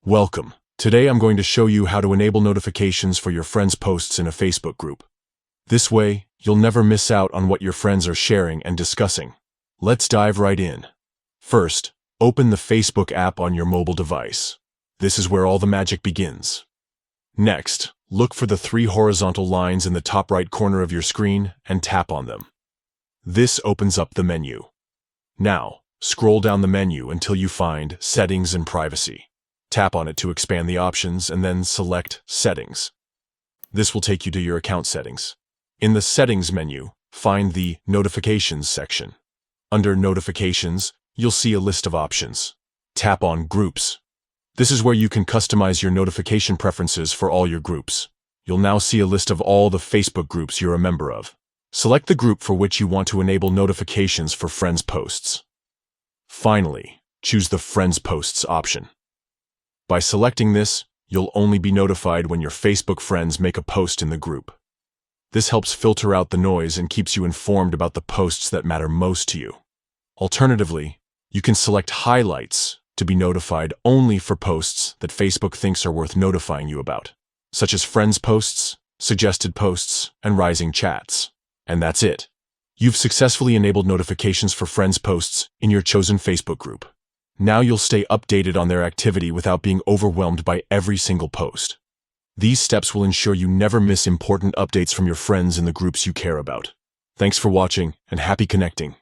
Welcome. Today I'm going to show you how to enable notifications for your friends' posts in a Facebook group. This way, you'll never miss out on what your friends are sharing and discussing. Let's dive right in. First, open the Facebook app on your mobile device. This is where all the magic begins. Next, look for the 3 horizontal lines in the top right corner of your screen and tap on them. This opens up the menu. Now, scroll down the menu until you find Settings and Privacy. Tap on it to expand the options and then select Settings. This will take you to your account settings. In the Settings menu, find the Notifications section. Under Notifications, you'll see a list of options. Tap on Groups. This is where you can customize your notification preferences for all your groups. You'll now see a list of all the Facebook groups you're a member of. Select the group for which you want to enable notifications for friends' posts. Finally, choose the Friends Posts option. By selecting this, you'll only be notified when your Facebook friends make a post in the group. This helps filter out the noise and keeps you informed about the posts that matter most to you. Alternatively, you can select Highlights to be notified only for posts that Facebook thinks are worth notifying you about, such as friends posts, suggested posts, and rising chats. And that's it. You've successfully enabled notifications for friends' posts in your chosen Facebook group. Now you'll stay updated on their activity without being overwhelmed by every single post. These steps will ensure you never miss important updates from your friends in the groups you care about. Thanks for watching, and happy connecting.